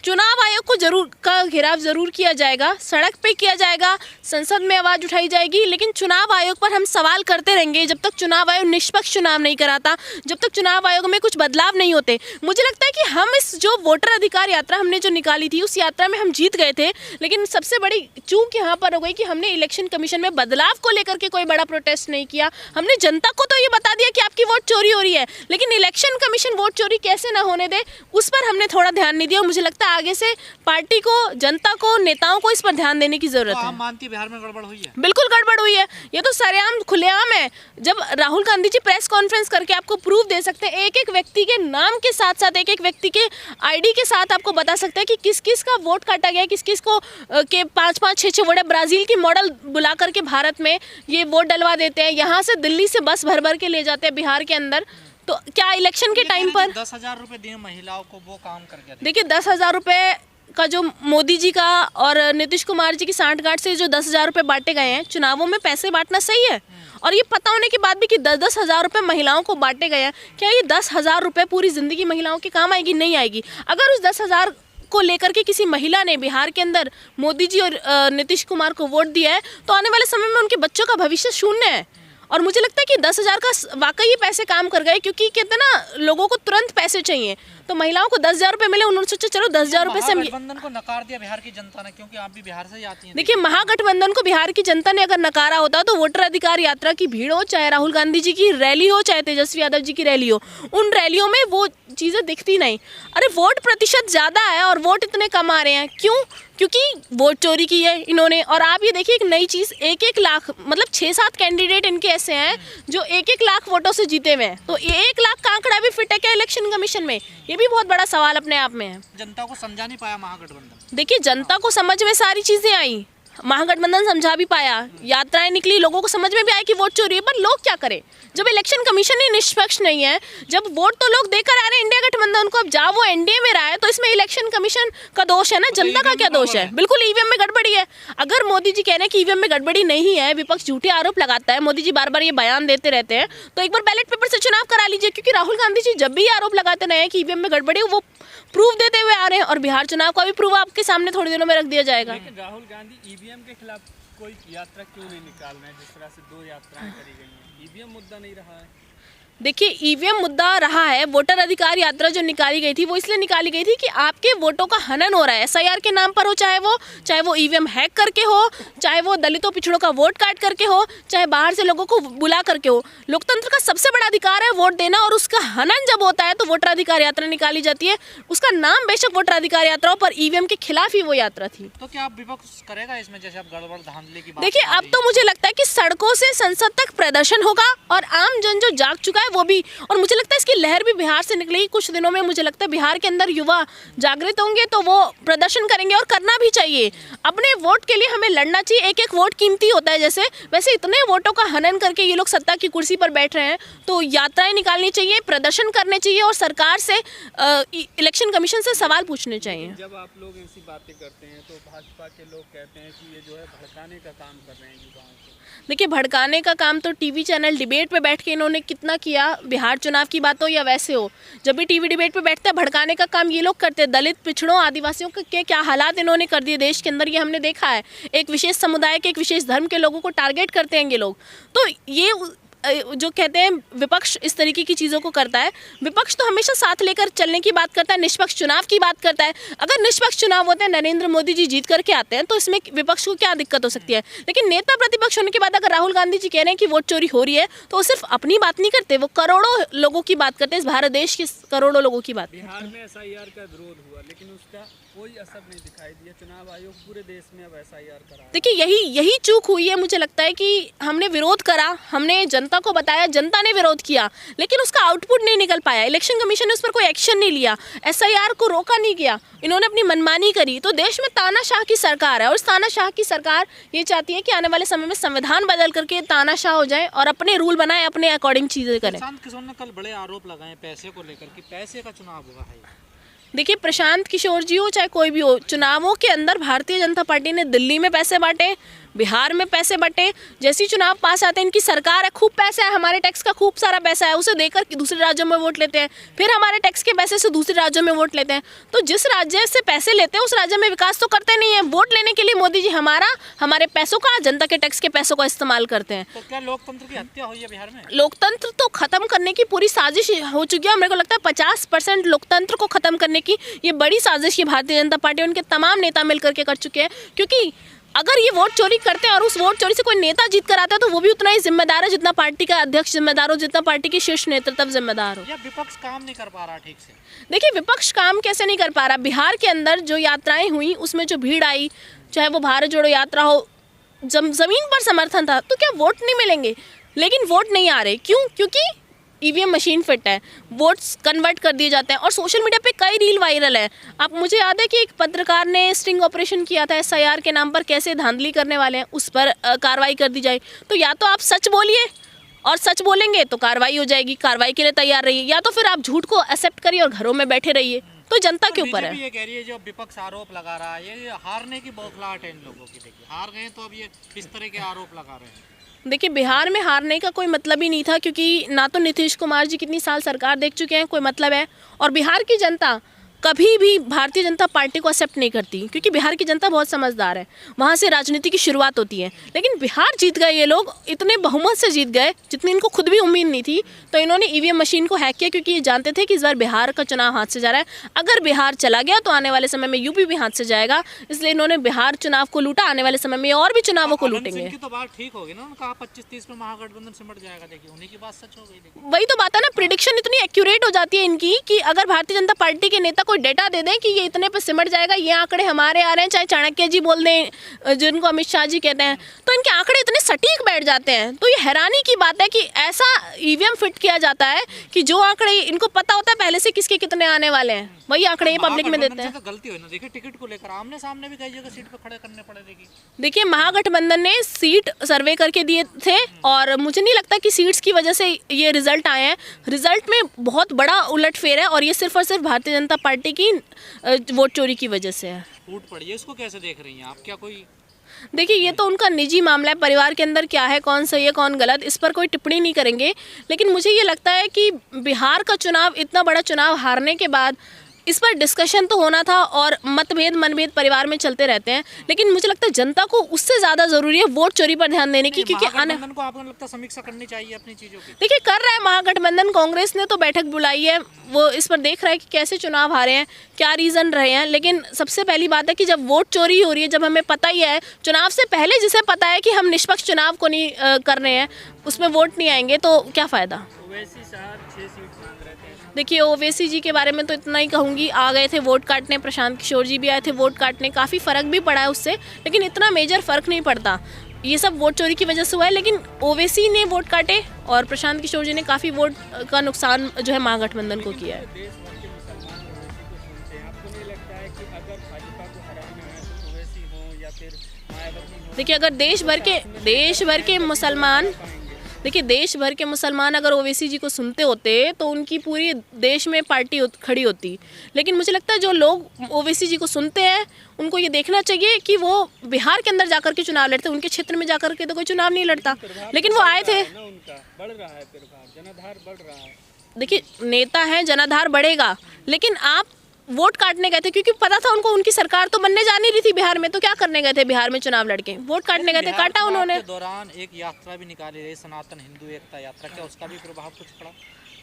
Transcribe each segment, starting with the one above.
चुनाव आयोग को जरूर का घेराव जरूर किया जाएगा, सड़क पे किया जाएगा, संसद में आवाज़ उठाई जाएगी, लेकिन चुनाव आयोग पर हम सवाल करते रहेंगे जब तक चुनाव आयोग निष्पक्ष चुनाव नहीं कराता, जब तक चुनाव आयोग में कुछ बदलाव नहीं होते। मुझे लगता है कि हम इस जो वोटर अधिकार यात्रा हमने जो निकाली थी, उस यात्रा में हम जीत गए थे, लेकिन सबसे बड़ी चूक यहाँ पर हो गई कि हमने इलेक्शन कमीशन में बदलाव को लेकर के कोई बड़ा प्रोटेस्ट नहीं किया। हमने जनता को तो ये बता दिया कि आपकी वोट चोरी हो रही है, लेकिन इलेक्शन कमीशन वोट चोरी कैसे ना होने दे उस पर हमने थोड़ा ध्यान नहीं दिया। मुझे लगता है आगे से पार्टी को, जनता को, नेताओं को इस पर ध्यान देने की जरूरत है। आप मानती है बिहार में गड़बड़ हुई है? बिल्कुल गड़बड़ हुई है, ये तो सरेआम खुलेआम है। जब राहुल गांधी जी प्रेस कॉन्फ्रेंस करके आपको प्रूफ दे सकते हैं, एक एक व्यक्ति के नाम के साथ साथ, एक एक व्यक्ति के आईडी के साथ आपको बता सकते हैं कि किस किस का वोट काटा गया, किस किस को के 5-5, 6-6 वोट। ब्राजील की मॉडल बुला करके भारत में ये वोट डलवा देते हैं, यहाँ से दिल्ली से बस भर भर के ले जाते हैं बिहार के अंदर। तो क्या इलेक्शन के टाइम पर 10,000 रुपए दिए महिलाओं को, वो काम कर गया? देखिए 10,000 रुपये का जो मोदी जी का और नीतीश कुमार जी की सांठगांठ से जो 10,000 रुपये बांटे गए हैं, चुनावों में पैसे बांटना सही है। और ये पता होने के बाद भी कि 10-10 हज़ार रुपये महिलाओं को बांटे गए हैं, क्या ये 10,000 रुपये पूरी ज़िंदगी महिलाओं के काम आएगी? नहीं आएगी। अगर उस 10,000 को लेकर के किसी महिला ने बिहार के अंदर मोदी जी और नीतीश कुमार को वोट दिया है, तो आने वाले समय में उनके बच्चों का भविष्य शून्य है। और मुझे लगता है कि 10,000 का वाकई पैसे काम कर गए, क्योंकि कहते हैं ना लोगों को तुरंत पैसे चाहिए, तो महिलाओं को 10,000 रुपये मिले, उन्होंने सोचा चलो 10,000 रुपये से। महागठबंधन को नकार दिया बिहार की जनता ने, क्योंकि आप भी बिहार से ही आती हैं। देखिए महागठबंधन को बिहार की जनता ने अगर नकारा होता तो वोटर अधिकार यात्रा की भीड़ हो, चाहे राहुल गांधी जी की रैली हो, चाहे तेजस्वी यादव जी की रैली हो, उन रैलियों में वो चीज़ें दिखती नहीं। अरे वोट प्रतिशत ज़्यादा है और वोट इतने कम आ रहे हैं, क्यों? क्योंकि वोट चोरी की है इन्होंने। और आप ये देखिए एक नई चीज़, 1-1 लाख, मतलब 6-7 कैंडिडेट इनके ऐसे हैं जो 1-1 लाख वोटों से जीते हुए हैं। तो ये 1 लाख का आंकड़ा भी फिट है क्या इलेक्शन कमीशन में? ये भी बहुत बड़ा सवाल अपने आप में है। जनता को समझा नहीं पाया महागठबंधन। देखिए जनता को समझ में सारी चीज़ें आई, महागठबंधन समझा भी पाया, यात्राएं निकली, लोगों को समझ में भी आया कि वोट चोरी है, पर लोग क्या करें जब इलेक्शन कमीशन ही निष्पक्ष नहीं है, जब वोट तो लोग देकर आ रहे हैं इंडिया गठबंधन को, अब जहाँ वो एनडीए में रहा है तो इसमें इलेक्शन कमीशन का दोष है ना, जनता का क्या दोष है? बिल्कुल ईवीएम में गड़बड़ी है। अगर मोदी जी कह रहे हैं कि ईवीएम में गड़बड़ी नहीं है, विपक्ष झूठे आरोप लगाता है, मोदी जी बार बार ये बयान देते रहते हैं, तो एक बार बैलेट पेपर से चुनाव करा लीजिए, क्योंकि राहुल गांधी जी जब भी आरोप लगाते रहे हैं कि ईवीएम में गड़बड़ी, वो प्रूफ देते हुए आ रहे हैं, और बिहार चुनाव का भी प्रूफ आपके सामने थोड़ी दिनों में रख दिया जाएगा। राहुल गांधी ईवीएम के खिलाफ कोई यात्रा क्यों नहीं निकाल रहे हैं? जिस तरह से 2 यात्राएं करी गई हैं, ईवीएम मुद्दा नहीं रहा है। देखिए ईवीएम मुद्दा रहा है। वोटर अधिकार यात्रा जो निकाली गई थी वो इसलिए निकाली गई थी कि आपके वोटों का हनन हो रहा है, एसआईआर के नाम पर हो, चाहे वो ईवीएम हैक करके हो, चाहे वो दलितों पिछड़ों का वोट काट करके हो, चाहे बाहर से लोगों को बुला करके हो। लोकतंत्र का सबसे बड़ा अधिकार है वोट देना, और उसका हनन जब होता है तो वोटर अधिकार यात्रा निकाली जाती है। उसका नाम बेशक वोटर अधिकार यात्रा हो, पर ईवीएम के खिलाफ ही वो यात्रा थी। तो क्या आप विपक्ष करेगा इसमें, जैसे आप गड़बड़ धांधली की बात? देखिए अब तो मुझे लगता है कि सड़कों से संसद तक प्रदर्शन होगा, और आम जन जो जाग चुका है वो भी, और मुझे लगता है इसकी लहर भी बिहार से निकलेगी कुछ दिनों में। मुझे लगता है बिहार के अंदर युवा जागृत होंगे तो वो प्रदर्शन करेंगे, और करना भी चाहिए। अपने वोट के लिए हमें लड़ना चाहिए, एक एक वोट कीमती होता है। जैसे वैसे इतने वोटों का हनन करके ये लोग सत्ता की कुर्सी पर बैठ रहे हैं, तो यात्राएं निकालनी चाहिए, प्रदर्शन करने चाहिए, और सरकार से इलेक्शन कमीशन से सवाल पूछने चाहिए। जब आप लोग ऐसी बातें करते हैं तो भाजपा के लोग कहते हैं कि ये जो है भड़काने का काम कर रहे हैं युवाओं को। देखिए भड़काने का काम तो टीवी चैनल डिबेट पे बैठ के इन्होंने कितना किया, बिहार चुनाव की बात हो या वैसे हो, जब भी टीवी डिबेट पे बैठते हैं भड़काने का काम ये लोग करते हैं। दलित पिछड़ों आदिवासियों के क्या हालात इन्होंने कर दिए देश के अंदर, ये हमने देखा है। एक विशेष समुदाय के, एक विशेष धर्म के लोगों को टारगेट करते हैं ये लोग। तो ये जो कहते हैं विपक्ष इस तरीके की चीज़ों को करता है। विपक्ष तो हमेशा साथ लेकर चलने की बात करता है, निष्पक्ष चुनाव की बात करता है। अगर निष्पक्ष चुनाव होते हैं, नरेंद्र मोदी जी जीत करके आते हैं, तो इसमें विपक्ष को क्या दिक्कत हो सकती है? लेकिन नेता प्रतिपक्ष होने के बाद अगर राहुल गांधी जी कह रहे हैं कि वोट चोरी हो रही है, तो वो सिर्फ अपनी बात नहीं करते, वो करोड़ों लोगों की बात करते हैं, इस भारत देश के करोड़ों लोगों की बात। बिहार में एसआईआर का विरोध हुआ, लेकिन उसका कोई असर नहीं दिखाई दिया। चुनाव आयोग पूरे देश में अब एसआईआर करा। देखिए यही चूक हुई है। मुझे लगता है कि हमने विरोध करा, हमने जनता को बताया, जनता ने विरोध किया, लेकिन उसका आउटपुट नहीं निकल पाया। इलेक्शन कमीशन ने उस पर कोई एक्शन नहीं लिया, एसआईआर को रोका नहीं गया, इन्होंने अपनी मनमानी करी। तो देश में तानाशाह की सरकार है, और इस तानाशाह की सरकार ये चाहती है कि आने वाले समय में संविधान बदल करके तानाशाह हो जाए और अपने रूल बनाए, अपने अकॉर्डिंग चीज़ें करें। प्रशांत किशोर ने कल बड़े आरोप लगाए पैसे को लेकर कि पैसे का चुनाव हुआ है। देखिए प्रशांत किशोर जी हो चाहे कोई भी हो, चुनावों के अंदर भारतीय जनता पार्टी ने दिल्ली में पैसे बांटे, बिहार में पैसे बटे, जैसे ही चुनाव पास आते हैं, इनकी सरकार है, खूब पैसा है, हमारे टैक्स का खूब सारा पैसा है, उसे देकर दूसरे राज्यों में वोट लेते हैं, फिर हमारे टैक्स के पैसे से दूसरे राज्यों में वोट लेते हैं। तो जिस राज्य से पैसे लेते हैं उस राज्य में विकास तो करते नहीं है। वोट लेने के लिए मोदी जी हमारे पैसों का, जनता के टैक्स के पैसों का इस्तेमाल करते हैं। तो क्या लोकतंत्र की हत्या हुई है बिहार में? लोकतंत्र तो खत्म करने की पूरी साजिश हो चुकी है। मेरे को लगता है 50% लोकतंत्र को खत्म करने की ये बड़ी साजिश ये भारतीय जनता पार्टी उनके तमाम नेता मिलकर के कर चुके हैं। क्योंकि अगर ये वोट चोरी करते हैं और उस वोट चोरी से कोई नेता जीत कर आता है तो वो भी उतना ही जिम्मेदार है जितना पार्टी का अध्यक्ष जिम्मेदार हो, जितना पार्टी की शीर्ष नेतृत्व जिम्मेदार हो। या विपक्ष काम नहीं कर पा रहा ठीक से? देखिए, विपक्ष काम कैसे नहीं कर पा रहा? बिहार के अंदर जो यात्राएं हुई उसमें जो भीड़ आई, चाहे वो भारत जोड़ो यात्रा हो, जमीन पर समर्थन था, तो क्या वोट नहीं मिलेंगे? लेकिन वोट नहीं आ रहे, क्यों? क्योंकि ईवीएम मशीन फिट है, वोट्स कन्वर्ट कर दिए जाते हैं। और सोशल मीडिया पे कई रील वायरल है। आप, मुझे याद है कि एक पत्रकार ने स्टिंग ऑपरेशन किया था SIR के नाम पर, कैसे धांधली करने वाले हैं उस पर कार्रवाई कर दी जाए। तो या तो आप सच बोलिए, और सच बोलेंगे तो कार्रवाई हो जाएगी, कार्रवाई के लिए तैयार रहिए, या तो फिर आप झूठ को एक्सेप्ट करिए और घरों में बैठे रहिए। तो जनता के ऊपर है। ये कह रही है, जो विपक्ष आरोप लगा रहा है, ये हारने की बौखलाहट है इन लोगों की। देखिए, हार गए तो अब ये इस तरह के आरोप लगा रहे हैं। देखिए, बिहार में हारने का कोई मतलब ही नहीं था, क्योंकि ना तो नीतीश कुमार जी कितनी साल सरकार देख चुके हैं, कोई मतलब है, और बिहार की जनता कभी भी भारतीय जनता पार्टी को एक्सेप्ट नहीं करती, क्योंकि बिहार की जनता बहुत समझदार है। वहाँ से राजनीति की शुरुआत होती है। लेकिन बिहार जीत गए ये लोग, इतने बहुमत से जीत गए जितनी इनको खुद भी उम्मीद नहीं थी। तो इन्होंने ईवीएम मशीन को हैक किया, क्योंकि ये जानते थे कि इस बार बिहार का चुनाव हाथ से जा रहा है। अगर बिहार चला गया तो आने वाले समय में यूपी भी हाथ से जाएगा, इसलिए इन्होंने बिहार चुनाव को लूटा। आने वाले समय में और भी चुनावों को लूटेंगे। इनकी तो बात ठीक होगी ना, उन्होंने कहा 25-30 में महागठबंधन सिमट जाएगा। देखिए, उन्हीं की बात सच हो गई। देखिए, वही तो बात है ना, प्रिडिक्शन इतनी एक्यूरेट हो जाती है इनकी कि अगर भारतीय जनता पार्टी के नेता कोई डेटा दे दें कि ये इतने पे सिमट जाएगा, ये आंकड़े हमारे आ रहे हैं, चाहे चाणक्य जी बोल दें, जिनको अमित शाह जी कहते हैं, तो इनके आंकड़े इतने सटीक बैठ जाते हैं। तो ये हैरानी की बात है कि ऐसा ईवीएम फिट किया जाता है कि जो आंकड़े इनको पता होता है पहले से किसके कितने आने वाले हैं, वही आंकड़े ये पब्लिक में देते हैं। तो गलती हुई ना। देखिए, टिकट को लेकर आमने सामने भी कई जगह सीट पे खड़े करने पड़े। देखिए, महागठबंधन ने सीट सर्वे करके दिए थे, और मुझे नहीं लगता कि सीट्स की वजह से ये रिजल्ट आए हैं। रिजल्ट में बहुत बड़ा उलटफेर है, और ये सिर्फ और सिर्फ भारतीय जनता पार्टी की वोट चोरी की वजह से है। फूट पड़ी है, इसको कैसे देख रही हैं आप? क्या कोई, देखिए, ये तो उनका निजी मामला है, परिवार के अंदर क्या है, कौन सही है कौन गलत, इस पर कोई टिप्पणी नहीं करेंगे। लेकिन मुझे ये लगता है कि बिहार का चुनाव, इतना बड़ा चुनाव हारने के बाद इस पर डिस्कशन तो होना था, और मतभेद मनभेद परिवार में चलते रहते हैं। लेकिन मुझे लगता है जनता को उससे ज़्यादा ज़रूरी है वोट चोरी पर ध्यान देने की, क्योंकि महागठबंधन को आपको लगता है समीक्षा करनी चाहिए अपनी चीज़ों की? देखिए, कर रहा है महागठबंधन। कांग्रेस ने तो बैठक बुलाई है, वो इस पर देख रहा है कि कैसे चुनाव हारे हैं, क्या रीज़न रहे हैं। लेकिन सबसे पहली बात है कि जब वोट चोरी हो रही है, जब हमें पता ही है चुनाव से पहले, जिसे पता है कि हम निष्पक्ष चुनाव को नहीं कर रहे हैं, उसमें वोट नहीं आएंगे, तो क्या फ़ायदा। ओवैसी साहब 6 सीट मांग रहे थे। देखिए, ओवैसी जी के बारे में तो इतना ही कहूँगी, आ गए थे वोट काटने, प्रशांत किशोर जी भी आए थे वोट काटने, काफ़ी फ़र्क भी पड़ा है उससे, लेकिन इतना मेजर फ़र्क नहीं पड़ता। ये सब वोट चोरी की वजह से हुआ है, लेकिन ओवैसी ने वोट काटे और प्रशांत किशोर जी ने काफ़ी वोट का नुकसान जो है महागठबंधन को किया है। देश भर के मुसलमान ओवैसी को सुनते हैं। आपको नहीं लगता है कि अगर भाजपा को हराना है तो ओवैसी हो या फिर मायावती हो? देखिए, अगर देश भर के मुसलमान, देखिए, देश भर के मुसलमान अगर ओवैसी जी को सुनते होते तो उनकी पूरी देश में पार्टी खड़ी होती। लेकिन मुझे लगता है जो लोग ओवैसी जी को सुनते हैं उनको ये देखना चाहिए कि वो बिहार के अंदर जाकर के चुनाव लड़ते, उनके क्षेत्र में जाकर के तो कोई चुनाव नहीं लड़ता। लेकिन वो आए थे। उनका बढ़ रहा है प्रभाव, जनाधार बढ़ रहा है। देखिए, नेता हैं, जनाधार बढ़ेगा, लेकिन आप वोट काटने गए थे क्योंकि पता था उनको उनकी सरकार तो बनने जा नहीं रही थी बिहार में, तो क्या करने गए थे बिहार में चुनाव लड़के? वोट काटने गए थे, काटा उन्होंने। के दौरान एक यात्रा भी निकाली गई, सनातन हिंदू एकता यात्रा, क्या उसका भी प्रभाव कुछ पड़ा?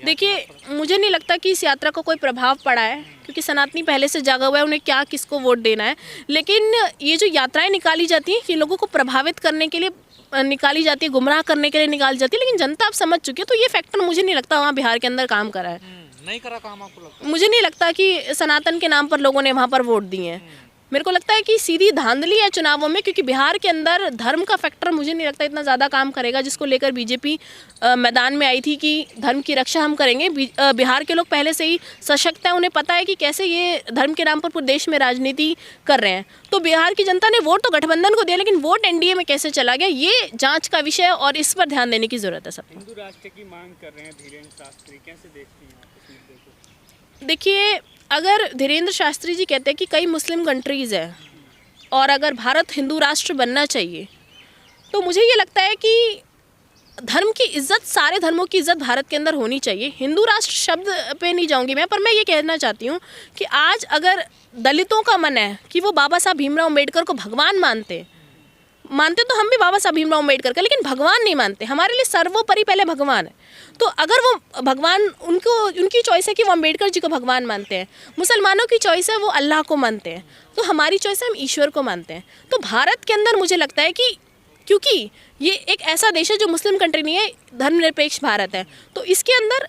देखिए, मुझे नहीं लगता कि इस यात्रा को कोई प्रभाव पड़ा है, क्योंकि सनातनी पहले से जागा हुआ है, उन्हें क्या किसको वोट देना है। लेकिन ये जो यात्राएं निकाली जाती हैं, ये लोगों को प्रभावित करने के लिए निकाली जाती है, गुमराह करने के लिए निकाली जाती है। लेकिन जनता अब समझ चुकी है, तो ये फैक्टर मुझे नहीं लगता वहाँ बिहार के अंदर काम करा है। नहीं करा काम आपको लगता? मुझे नहीं लगता कि सनातन के नाम पर लोगों ने वहाँ पर वोट दिए हैं। मेरे को लगता है कि सीधी धांधली है चुनावों में, क्योंकि बिहार के अंदर धर्म का फैक्टर मुझे नहीं लगता इतना ज़्यादा काम करेगा, जिसको लेकर बीजेपी मैदान में आई थी कि धर्म की रक्षा हम करेंगे। बिहार के लोग पहले से ही सशक्त हैं, उन्हें पता है कि कैसे ये धर्म के नाम पर पूरे देश में राजनीति कर रहे हैं। तो बिहार की जनता ने वोट तो गठबंधन को दिया, लेकिन वोट एनडीए में कैसे चला गया, ये जाँच का विषय है और इस पर ध्यान देने की ज़रूरत है सबको। हिंदू राष्ट्र की मांग कर रहे हैं धीरेन्द्र शास्त्री, कैसे देखती हैं आप इस मुद्दे को? देखिए, अगर धीरेन्द्र शास्त्री जी कहते हैं कि कई मुस्लिम कंट्रीज़ हैं और अगर भारत हिंदू राष्ट्र बनना चाहिए, तो मुझे ये लगता है कि धर्म की इज्जत, सारे धर्मों की इज्जत भारत के अंदर होनी चाहिए। हिंदू राष्ट्र शब्द पे नहीं जाऊंगी मैं, पर मैं ये कहना चाहती हूँ कि आज अगर दलितों का मन है कि वो बाबा साहब भीमराव अम्बेडकर को भगवान मानते तो हम भी बाबा साहब भीमराव अम्बेडकर का, लेकिन भगवान नहीं मानते। हमारे लिए सर्वोपरि पहले भगवान है। तो अगर वो भगवान, उनकी चॉइस है कि वो अम्बेडकर जी को भगवान मानते हैं, मुसलमानों की चॉइस है वो अल्लाह को मानते हैं, तो हमारी चॉइस है हम ईश्वर को मानते हैं। तो भारत के अंदर मुझे लगता है कि क्योंकि ये एक ऐसा देश है जो मुस्लिम कंट्री नहीं है, धर्मनिरपेक्ष भारत है, तो इसके अंदर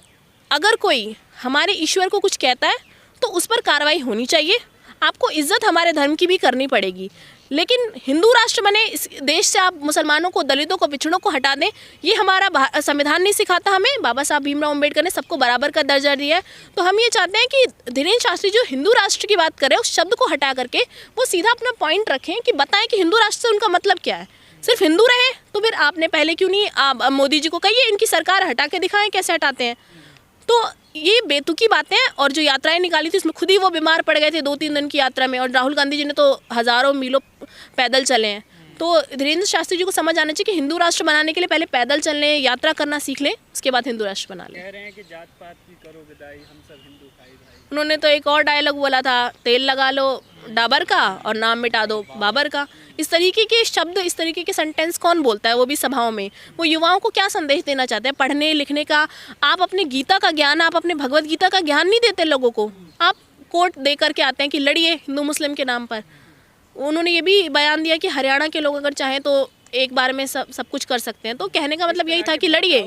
अगर कोई हमारे ईश्वर को कुछ कहता है तो उस पर कार्रवाई होनी चाहिए। आपको इज्जत हमारे धर्म की भी करनी पड़ेगी, लेकिन हिंदू राष्ट्र बने इस देश से आप मुसलमानों को, दलितों को, पिछड़ों को हटा दें, ये हमारा संविधान नहीं सिखाता हमें। बाबा साहब भीमराव अम्बेडकर ने सबको बराबर का दर्जा दिया है। तो हम ये चाहते हैं कि धीरेन्द्र शास्त्री जो हिंदू राष्ट्र की बात कर रहे हैं उस शब्द को हटा करके वो सीधा अपना पॉइंट रखें कि बताएं कि हिंदू राष्ट्र से उनका मतलब क्या है। सिर्फ हिंदू रहे तो फिर आपने पहले क्यों नहीं आप मोदी जी को कहिए इनकी सरकार हटा के दिखाएं कैसे हटाते हैं। तो ये बेतुकी बातें हैं। और जो यात्राएं निकाली थी उसमें खुद ही वो बीमार पड़ गए थे 2-3 दिन की यात्रा में, और राहुल गांधी जी ने तो हज़ारों मीलों पैदल चले हैं। तो धीरेन्द्र शास्त्री जी को समझ आना चाहिए कि हिंदू राष्ट्र बनाने के लिए पहले पैदल चलने, यात्रा करना सीख लें, उसके बाद हिंदू राष्ट्र बना लें। कह रहे हैं कि जात पात की करो विदाई, हम सब हिंदू भाई भाई। उन्होंने तो एक और डायलॉग बोला था, तेल लगा लो डाबर का और नाम मिटा दो बाबर का। इस तरीके के शब्द, इस तरीके के सेंटेंस कौन बोलता है, वो भी सभाओं में। वो युवाओं को क्या संदेश देना चाहते हैं? पढ़ने लिखने का, आप अपने गीता का ज्ञान, आप अपने भगवत गीता का ज्ञान नहीं देते लोगों को। आप कोर्ट दे करके आते हैं कि लड़िए हिंदू मुस्लिम के नाम पर। उन्होंने ये भी बयान दिया कि हरियाणा के लोग अगर चाहें तो एक बार में सब कुछ कर सकते हैं। तो कहने का मतलब यही था कि लड़िए।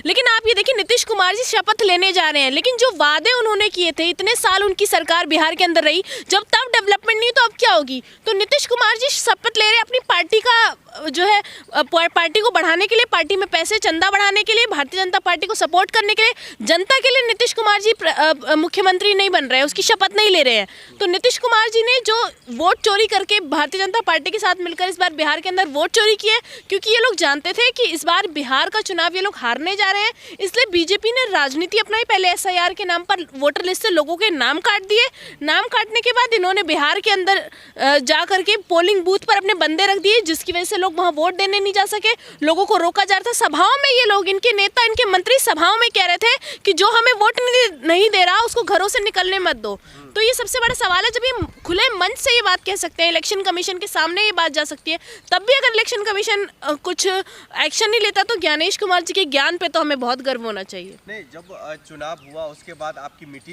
लेकिन आप ये देखिए, नीतीश कुमार जी शपथ लेने जा रहे हैं, लेकिन जो वादे उन्होंने किए थे, इतने साल उनकी सरकार बिहार के अंदर रही, जब तब डेवलपमेंट नहीं तो अब क्या होगी। तो नीतीश कुमार जी शपथ ले रहे हैं अपनी पार्टी का जो है, पार्टी को बढ़ाने के लिए, पार्टी में पैसे चंदा बढ़ाने के लिए, भारतीय जनता पार्टी को सपोर्ट करने के लिए, जनता के लिए नीतीश कुमार जी मुख्यमंत्री नहीं बन रहे हैं, उसकी शपथ नहीं ले रहे हैं। तो नीतीश कुमार जी ने जो वोट चोरी करके भारतीय जनता पार्टी के साथ मिलकर इस बार बिहार के अंदर वोट चोरी किए, क्योंकि ये लोग जानते थे कि इस बार बिहार का चुनाव ये लोग हारने जा रहे हैं, इसलिए बीजेपी ने राजनीति अपनाई। पहले SIR के नाम पर वोटर लिस्ट से लोगों के नाम काट दिए, नाम काटने के बाद इन्होंने बिहार के अंदर जा करके पोलिंग बूथ पर अपने बंदे रख दिए, जिसकी वजह से लोग वहाँ वोट देने नहीं जा सके, लोगों को रोका जा रहा था। सभाओं में ये लोग, इनके नेता, इनके मंत्री सभाओं में कह रहे थे कि जो हमें वोट नहीं दे रहा उसको घरों से निकलने मत दो। तो ये सबसे बड़ा सवाल है। जब ये खुले मंच से ये बात कह सकते हैं, इलेक्शन कमीशन के सामने ये बात जा सकती है, तब भी अगर इलेक्शन कमीशन कुछ एक्शन नहीं लेता, तो ज्ञानेश कुमार जी के ज्ञान पे तो हमें बहुत गर्व होना चाहिए। नहीं, जब चुनाव हुआ उसके बाद आपकी मीटिंग